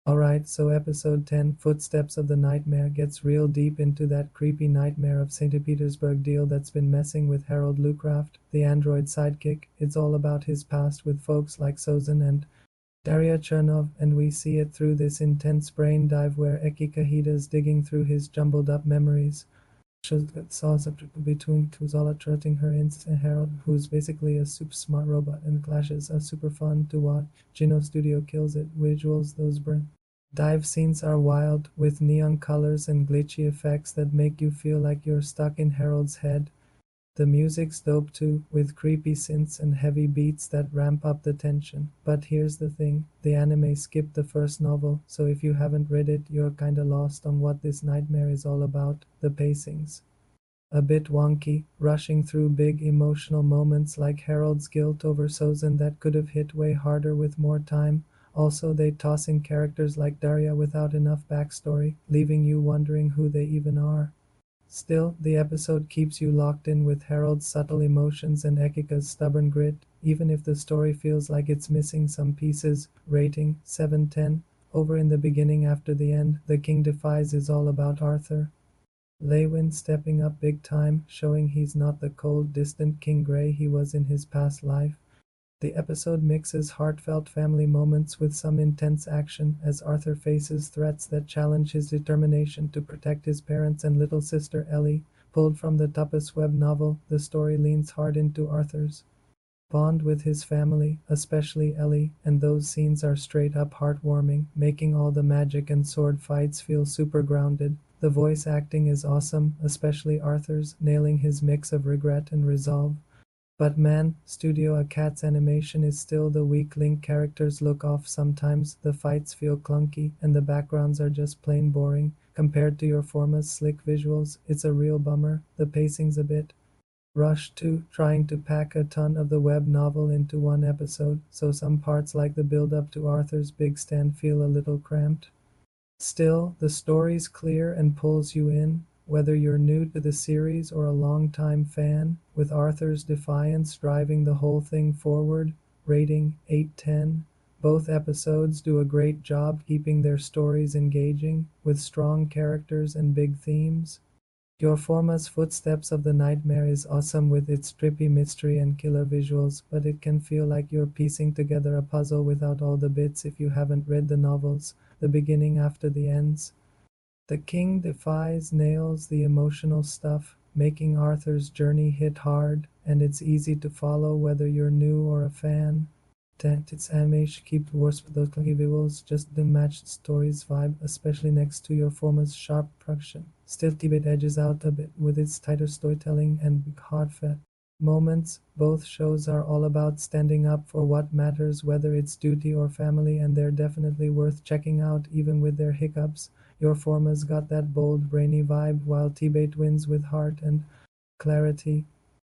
Alright, so episode 10, Footsteps of the Nightmare, gets real deep into that creepy nightmare of St. Petersburg deal that's been messing with Harold Lucraft, the android sidekick. It's all about his past with folks like Sozin and Daria Chernov, and we see it through this intense brain dive where Eki Kahida's digging through his jumbled up memories. Saws between Kuzala trotting her in Harold, who's basically a super smart robot, and clashes are super fun to watch. Gino Studio kills it. Visuals, those burn. Dive scenes are wild, with neon colors and glitchy effects that make you feel like you're stuck in Harold's head. The music's dope too, with creepy synths and heavy beats that ramp up the tension. But here's the thing, the anime skipped the first novel, so if you haven't read it, you're kinda lost on what this nightmare is all about. The pacing's a bit wonky, rushing through big emotional moments like Harold's guilt over Sozin that could have hit way harder with more time. Also, they toss in characters like Daria without enough backstory, leaving you wondering who they even are. Still, the episode keeps you locked in with Harold's subtle emotions and Ekika's stubborn grit, even if the story feels like it's missing some pieces. Rating 7/10. Over in the beginning after the end, The King Defies is all about Arthur. Lewin stepping up big time, showing he's not the cold, distant King Grey he was in his past life. The episode mixes heartfelt family moments with some intense action as Arthur faces threats that challenge his determination to protect his parents and little sister Ellie. Pulled from the Tapas web novel, the story leans hard into Arthur's bond with his family, especially Ellie, and those scenes are straight up heartwarming, making all the magic and sword fights feel super grounded. The voice acting is awesome, especially Arthur's, nailing his mix of regret and resolve. But man, Studio Cat's animation is still the weak link. Characters look off sometimes, the fights feel clunky, and the backgrounds are just plain boring. Compared to your Forma's slick visuals, it's a real bummer. The pacing's a bit rushed too, trying to pack a ton of the web novel into one episode, so some parts like the build-up to Arthur's big stand feel a little cramped. Still, the story's clear and pulls you in, whether you're new to the series or a long-time fan, with Arthur's defiance driving the whole thing forward. Rating 8/10. Both episodes do a great job keeping their stories engaging, with strong characters and big themes. Your Forma's Footsteps of the Nightmare is awesome with its trippy mystery and killer visuals, but it can feel like you're piecing together a puzzle without all the bits if you haven't read the novels. The beginning after the ends. The King Defies nails the emotional stuff, making Arthur's journey hit hard, and it's easy to follow whether you're new or a fan. Its animation keeps worse with those clunky visuals just to match the story's vibe, especially next to your Forma's sharp production. Still, TBATE edges out a bit with its tighter storytelling and heartfelt moments. Both shows are all about standing up for what matters, whether it's duty or family, and they're definitely worth checking out even with their hiccups. Your Forma's got that bold, brainy vibe, while TBATE wins with heart and clarity.